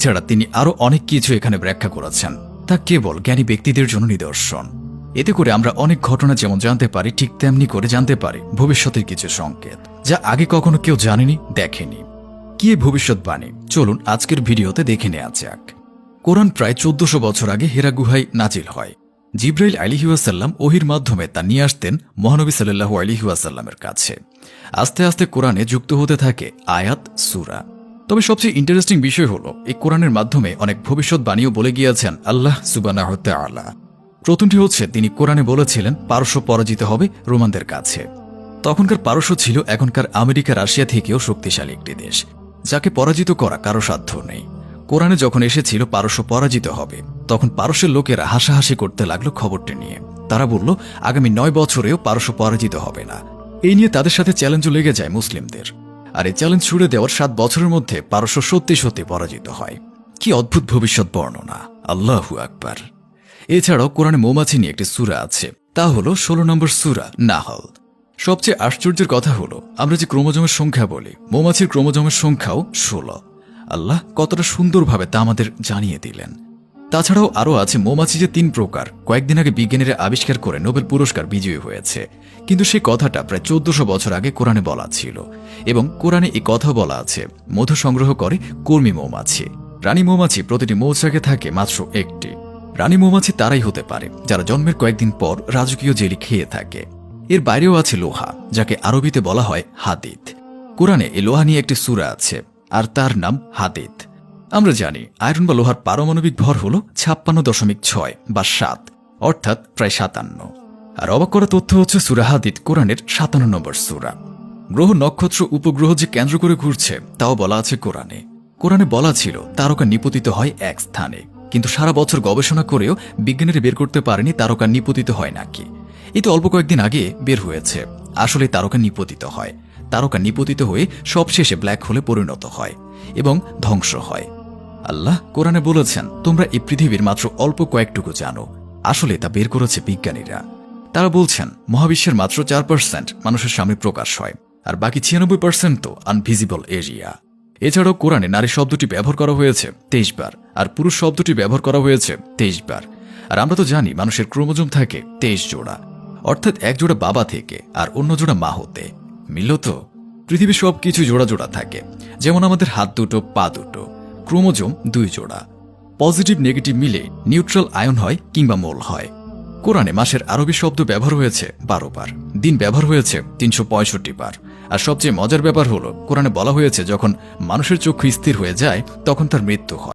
ছাড়া তিনি আরও অনেক কিছু এখানে ব্যাখ্যা করেছেন, তা কেবল জ্ঞানী ব্যক্তিদের জন্য নিদর্শন। এতে করে আমরা অনেক ঘটনা যেমন জানতে পারি, ঠিক তেমনি করে জানতে পারি ভবিষ্যতের কিছু সংকেত, যা আগে কখনো কেউ জানেনি, দেখেনি। কি ভবিষ্যৎবাণী? চলুন আজকের ভিডিওতে দেখে নেওয়া যাক। কোরআন প্রায় 1400 বছর আগে হেরা গুহায় নাজিল হয়। জিব্রাইল আলাইহি ওয়াসাল্লাম ওহির মাধ্যমে তা নিয়ে আসতেন মহানবী সাল্লাল্লাহু আলাইহি ওয়াসাল্লামের কাছে। আস্তে আস্তে কোরআনে যুক্ত হতে থাকে আয়াত, সূরা। তবে সবচেয়ে ইন্টারেস্টিং বিষয় হলো, এই কোরআনের মাধ্যমে অনেক ভবিষ্যৎবাণীও বলে গিয়েছেন আল্লাহ সুবহানাহু ওয়া তাআলা। প্রথমটি হচ্ছে, তিনি কোরআনে বলেছিলেন পারস্য পরাজিত হবে রোমানদের কাছে। তখনকার পারস্য ছিল এখনকার আমেরিকা, রাশিয়া থেকেও শক্তিশালী একটি দেশ, যাকে পরাজিত করা কারো সাধ্য নেই। কোরআনে যখন এসেছিল পারস্য পরাজিত হবে, তখন পারস্যের লোকেরা হাসাহাসি করতে লাগলো খবরটি নিয়ে। তারা বলল, আগামী 9 বছরেও পারস্য পরাজিত হবে না। এই নিয়ে তাদের সাথে চ্যালেঞ্জও লেগে যায় মুসলিমদের। আর এই চ্যালেঞ্জ ছুড়ে দেওয়ার 7 বছরের মধ্যে পারস্য সত্যি সত্যি পরাজিত হয়। কি অদ্ভুত ভবিষ্যৎ বর্ণনা! আল্লাহু আকবার। এছাড়াও কোরআনে মৌমাছি নিয়ে একটি সূরা আছে, তা হলো 16 নম্বর সূরা নাহল। সবচেয়ে আশ্চর্যের কথা হলো, আমরা যে ক্রোমোজোমের সংখ্যা বলি, মৌমাছির ক্রোমোজোমের সংখ্যাও 16। আল্লাহ কতটা সুন্দরভাবে তা আমাদের জানিয়ে দিলেন। তাছাড়াও আরও আছে মৌমাছি যে 3 প্রকার, কয়েকদিন আগে বিজ্ঞানীরা আবিষ্কার করে নোবেল পুরস্কার বিজয়ী হয়েছে। কিন্তু সেই কথাটা প্রায় 1400 বছর আগে কোরআনে বলা ছিল। এবং কোরআনে এই কথা বলা আছে, মধু সংগ্রহ করে কর্মী মৌমাছি। রানী মৌমাছি প্রতিটি মৌচাকে থাকে মাত্র একটি। রানী মৌমাছি তারাই হতে পারে যারা জন্মের কয়েকদিন পর রাজকীয় জেলি খেয়ে থাকে। এর বাইরেও আছে লোহা, যাকে আরবিতে বলা হয় হাদিদ। কোরআনে এই লোহা নিয়ে একটি সূরা আছে, আর তার নাম হাদিদ। আমরা জানি আয়রন বা লোহার পারমাণবিক ভর হল 56.6 বা 7, অর্থাৎ প্রায় 57। আর অবাক করা তথ্য হচ্ছে, সূরা হাদিদ কোরআনের 57 নম্বর সূরা। গ্রহ, নক্ষত্র, উপগ্রহ যে কেন্দ্র করে ঘুরছে, তাও বলা আছে কোরআনে। কোরআনে বলা ছিল তারকা নিপতিত হয় এক স্থানে, কিন্তু সারা বছর গবেষণা করেও বিজ্ঞানীরা বের করতে পারেনি তারকা নিপতিত হয় নাকি। এই তো অল্প কয়েকদিন আগে বের হয়েছে। আসলে তারকা নিপতিত হয়। তারকা নিপতিত হয়ে সবশেষে ব্ল্যাক হোলে পরিণত হয় এবং ধ্বংস হয়। আল্লাহ কোরআনে বলেছেন, তোমরা এই পৃথিবীর মাত্র অল্প কয়েকটুকু জানো। আসলে তা বের করেছে বিজ্ঞানীরা। তারা বলছেন মহাবিশ্বের মাত্র 4% মানুষের সামনে প্রকাশ হয়, আর বাকি 96% তো আনভিজিবল এরিয়া। এছাড়াও কোরআনে নারী শব্দটি ব্যবহার করা হয়েছে 23 বার, আর পুরুষ শব্দটি ব্যবহার করা হয়েছে 23 বার। আর আমরা তো জানি মানুষের ক্রোমোজোম থাকে 23 জোড়া, অর্থাৎ এক জোড়া বাবা থেকে আর অন্য জোড়া মা হতে। মিলল তো? পৃথিবীর সব কিছু জোড়া জোড়া থাকে, যেমন আমাদের হাত দুটো, পা দুটো। ক্রোমোজোম 2 জোড়া। পজিটিভ নেগেটিভ মিলে নিউট্রাল আয়ন হয় কিংবা মোল হয়। কোরআনে মাসের আরবি শব্দ ব্যবহার হয়েছে 12 বার, দিন ব্যবহার হয়েছে 365 বার। আর সবচেয়ে মজার ব্যাপার হলো, কোরআনে বলা হয়েছে যখন মানুষের চক্ষু স্থির হয়ে যায়, তখন তার মৃত্যু হয়।